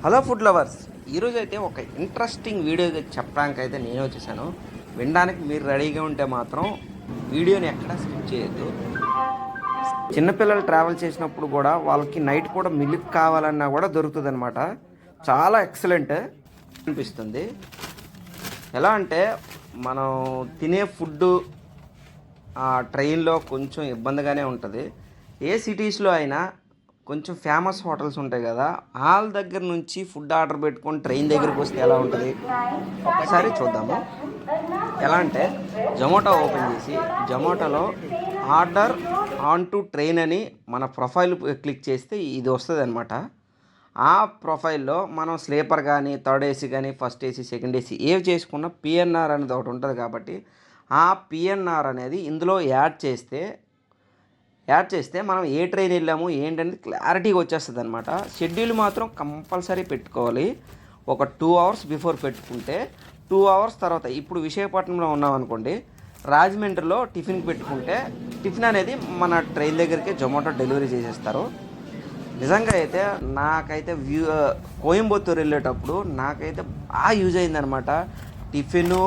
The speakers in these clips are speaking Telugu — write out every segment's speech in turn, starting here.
హలో ఫుడ్ లవర్స్, ఈరోజు అయితే ఒక ఇంట్రెస్టింగ్ వీడియో చెప్పడానికి అయితే నేను వచ్చేసాను. వినడానికి మీరు రెడీగా ఉంటే మాత్రం వీడియోని ఎక్కడా స్కిప్ చేయొద్దు. చిన్నపిల్లలు ట్రావెల్ చేసినప్పుడు కూడా వాళ్ళకి నైట్ కూడా మిల్క్ కావాలన్నా కూడా దొరుకుతుంది అనమాట. చాలా ఎక్సలెంట్ అనిపిస్తుంది. ఎలా అంటే మనం తినే ఫుడ్డు ట్రైన్లో కొంచెం ఇబ్బందిగానే ఉంటుంది. ఏ సిటీస్లో అయినా కొంచెం ఫేమస్ హోటల్స్ ఉంటాయి కదా, వాళ్ళ దగ్గర నుంచి ఫుడ్ ఆర్డర్ పెట్టుకొని ట్రైన్ దగ్గరికి వస్తే ఎలా ఉంటుంది ఒకసారి చూద్దాము. ఎలా అంటే జొమాటో ఓపెన్ చేసి జొమాటోలో ఆర్డర్ ఆన్ టు ట్రైన్ అని మన ప్రొఫైల్ క్లిక్ చేస్తే ఇది వస్తుంది అనమాట. ఆ ప్రొఫైల్లో మనం స్లీపర్ కానీ, థర్డ్ ఏసీ కానీ, ఫస్ట్ ఏసీ, సెకండ్ ఏసీ ఏవి చేసుకున్నా పిఎన్ఆర్ అనేది ఒకటి ఉంటుంది. కాబట్టి ఆ పిఎన్ఆర్ అనేది ఇందులో యాడ్ చేస్తే మనం ఏ ట్రైన్ వెళ్ళాము ఏంటనేది క్లారిటీగా వచ్చేస్తుంది అనమాట. షెడ్యూల్ మాత్రం కంపల్సరీ పెట్టుకోవాలి. ఒక 2 hours బిఫోర్ పెట్టుకుంటే 2 hours తర్వాత, ఇప్పుడు విశాఖపట్నంలో ఉన్నాం అనుకోండి, రాజమండ్రిలో టిఫిన్కి పెట్టుకుంటే టిఫిన్ అనేది మన ట్రైన్ దగ్గరికి జొమాటో డెలివరీ చేసేస్తారు. నిజంగా అయితే నాకైతే కోయంబత్తూరు వెళ్ళేటప్పుడు నాకైతే బాగా యూజ్ అయిందనమాట. టిఫిను,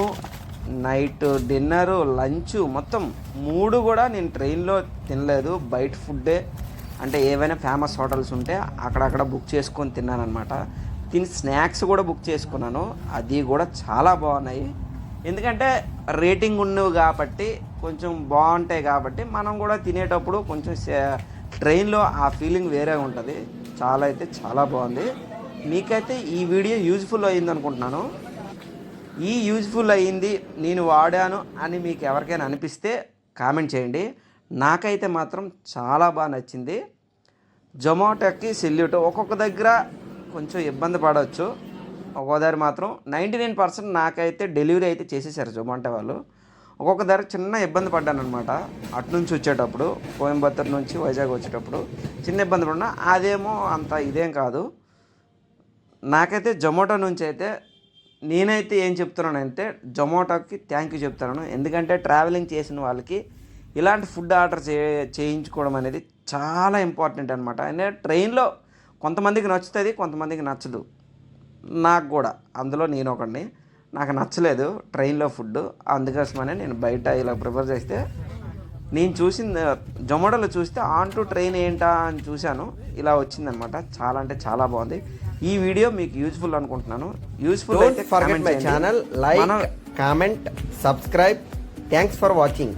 నైట్ డిన్నరు, లంచ్ మొత్తం 3 కూడా నేను ట్రైన్లో తినలేదు. బయట ఫుడ్డే, అంటే ఏవైనా ఫేమస్ హోటల్స్ ఉంటే అక్కడక్కడ బుక్ చేసుకొని తిన్నాను అనమాట. స్నాక్స్ కూడా బుక్ చేసుకున్నాను, అది కూడా చాలా బాగున్నాయి. ఎందుకంటే రేటింగ్ ఉన్నవి కాబట్టి కొంచెం బాగుంటాయి. కాబట్టి మనం కూడా తినేటప్పుడు కొంచెం ట్రైన్లో ఆ ఫీలింగ్ వేరే ఉంటుంది. చాలా అయితే చాలా బాగుంది. మీకైతే ఈ వీడియో యూజ్ఫుల్ అయ్యింది అనుకుంటున్నాను. ఈ యూజ్ఫుల్ అయ్యింది, నేను వాడాను అని మీకు ఎవరికైనా అనిపిస్తే కామెంట్ చేయండి. నాకైతే మాత్రం చాలా బాగా నచ్చింది. జొమాటోకి సెల్యూట్. ఒక్కొక్క దగ్గర కొంచెం ఇబ్బంది పడవచ్చు, ఒక్కొక్కసారి మాత్రం 99% నాకైతే డెలివరీ అయితే చేసేసారు జొమాటో వాళ్ళు. ఒక్కొక్క దగ్గర చిన్న ఇబ్బంది పడ్డాను అనమాట. అటు నుంచి వచ్చేటప్పుడు, కోయంబత్తూరు నుంచి వైజాగ్ వచ్చేటప్పుడు చిన్న ఇబ్బంది పడినా, అదేమో అంత ఇదేం కాదు. నాకైతే జొమాటో నుంచి అయితే నేనైతే ఏం చెప్తున్నానంటే జొమాటోకి థ్యాంక్ యూ చెప్తున్నాను. ఎందుకంటే ట్రావెలింగ్ చేసిన వాళ్ళకి ఇలాంటి ఫుడ్ ఆర్డర్ చేయించుకోవడం అనేది చాలా ఇంపార్టెంట్ అనమాట. అంటే ట్రైన్లో కొంతమందికి నచ్చుతుంది, కొంతమందికి నచ్చదు. నాకు కూడా అందులో నేను ఒకడిని. నాకు నచ్చలేదు ట్రైన్లో ఫుడ్, అందుకోసమనే నేను బయట ఇలా ప్రిఫర్ చేస్తే, నేను చూసింది జొమాటోలో చూస్తే ఆన్ టు ట్రైన్ ఏంటా అని చూశాను, ఇలా వచ్చిందనమాట. చాలా అంటే చాలా బాగుంది. ఈ వీడియో మీకు యూజ్ఫుల్ అనుకుంటున్నాను. యూజ్ఫుల్ అయితే forget my channel, like, comment, subscribe. Thanks for watching.